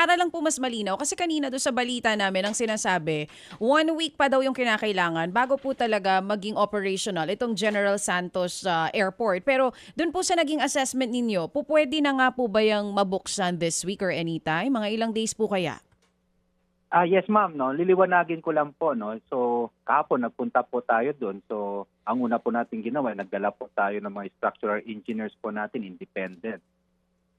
para lang po mas malinaw, kasi kanina doon sa balita namin ang sinasabi, 1 week pa daw yung kinakailangan bago po talaga maging operational itong General Santos Airport. Pero doon po sa naging assessment ninyo, pwede na nga po ba yung mabuksan this week or anytime? Mga ilang days po kaya? Yes ma'am, no. Liliwanagin ko lang po, no. So kahapon nagpunta po tayo doon. So ang una po natin ginawa, nagdala po tayo ng mga structural engineers po natin independent.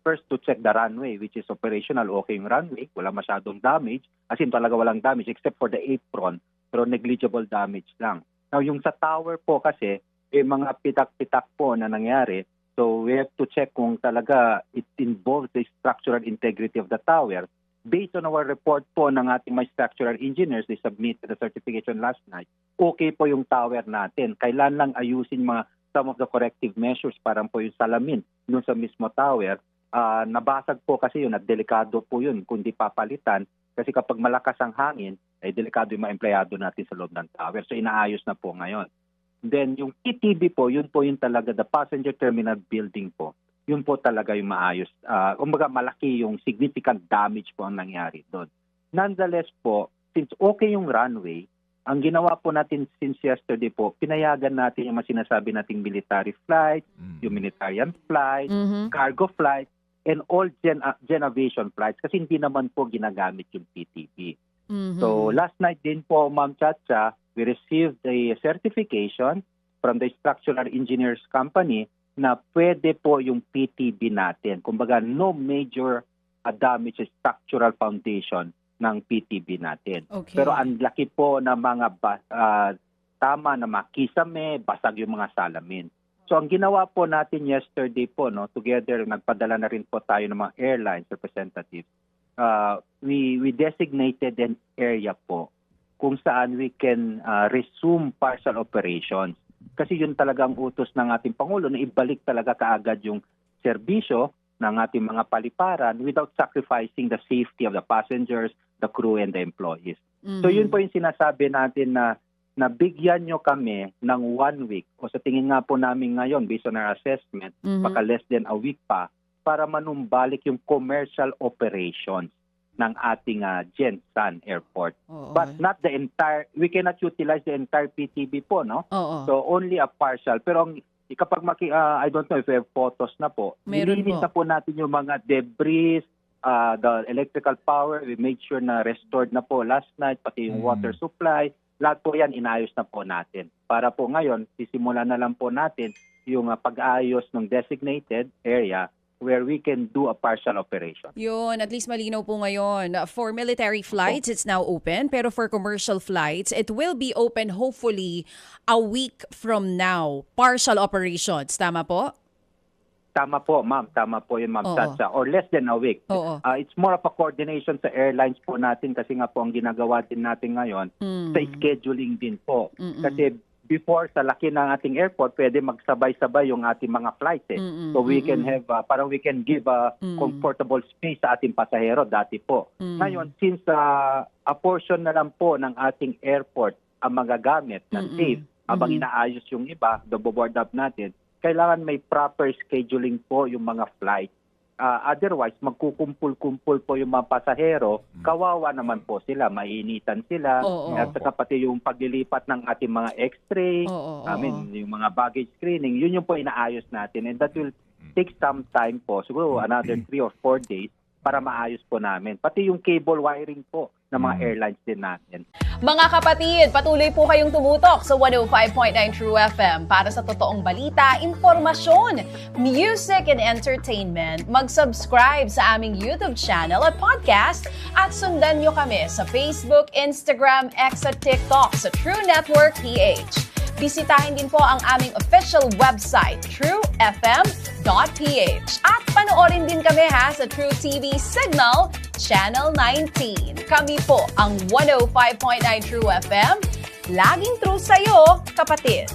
First to check the runway, which is operational. Okay yung runway, wala masyadong damage. As in talaga walang damage except for the apron, pero negligible damage lang. Now yung sa tower po kasi, mga pitak-pitak po na nangyari. So we have to check kung talaga it involves the structural integrity of the tower. Based on our report po ng ating mga structural engineers, they submitted the certification last night, okay po yung tower natin. Kailan lang ayusin some of the corrective measures para po yung salamin dun sa mismo tower. Nabasag po kasi yun at delikado po yun kung di papalitan. Kasi kapag malakas ang hangin, ay delikado yung mga empleyado natin sa loob ng tower. So inaayos na po ngayon. Then yung PTB po, yun po yung talaga the passenger terminal building po. Yun po talaga yung maayos. Kumbaga malaki yung significant damage po ang nangyari doon. Nonetheless po, since okay yung runway, ang ginawa po natin since yesterday po, pinayagan natin yung mga sinasabi nating military flight, humanitarian flight, cargo flight, and all gen aviation flights kasi hindi naman po ginagamit yung PTB. So last night din po, Ma'am Chacha, we received a certification from the structural engineers company na pwede po yung PTB natin. Kumbaga, no major damage structural foundation ng PTB natin. Okay. Pero ang laki po na mga tama na makisame, basag yung mga salamin. So ang ginawa po natin yesterday po, no, together, nagpadala na rin po tayo ng mga airlines representatives. We designated an area po kung saan we can resume partial operations. Kasi yun talagang utos ng ating Pangulo na ibalik talaga kaagad yung serbisyo ng ating mga paliparan without sacrificing the safety of the passengers, the crew, and the employees. So yun po yung sinasabi natin na bigyan nyo kami ng 1 week o sa tingin nga po namin ngayon based on our assessment, baka less than a week pa para manumbalik yung commercial operations ng ating Gensan Airport. But not the entire, we cannot utilize the entire PTB po, no? So only a partial. Pero kapag I don't know if we have photos na po, nilinis na po natin yung mga debris, the electrical power, we made sure na restored na po last night, pati yung water supply, lahat po yan inayos na po natin. Para po ngayon, sisimulan na lang po natin yung pag-aayos ng designated area where we can do a partial operation. Yun, at least malinaw po ngayon. For military flights, it's now open. Pero for commercial flights, it will be open hopefully a week from now. Partial operations. Tama po? Tama po, ma'am. Tama po yun, Ma'am Chacha. Or less than a week. It's more of a coordination sa airlines po natin kasi nga po ang ginagawa din natin ngayon sa scheduling din po. Kasi before, sa laki ng ating airport, pwede magsabay-sabay yung ating mga flights. So we can have, parang we can give a comfortable space sa ating pasahero dati po. Ngayon, since a portion na lang po ng ating airport ang magagamit na safe, habang inaayos yung iba, the board up natin, kailangan may proper scheduling po yung mga flight. Otherwise, magkukumpul-kumpul po yung mga pasahero, kawawa naman po sila, mainitan sila. At saka pati yung paglilipat ng ating mga x-ray, yung mga baggage screening, yun yung po inaayos natin. And that will take some time po, siguro another 3 or 4 days para maayos po namin. Pati yung cable wiring po ng mga airlines din natin. Mga kapatid, patuloy po kayong tumutok sa 105.9 True FM para sa totoong balita, impormasyon, music and entertainment. Mag-subscribe sa aming YouTube channel at podcast at sundan nyo kami sa Facebook, Instagram, X at TikTok sa True Network PH. Bisitahin din po ang aming official website, truefm.ph. At panoorin din kami sa True TV Signal, Channel 19. Kami po ang 105.9 True FM. Laging true sa'yo, kapatid.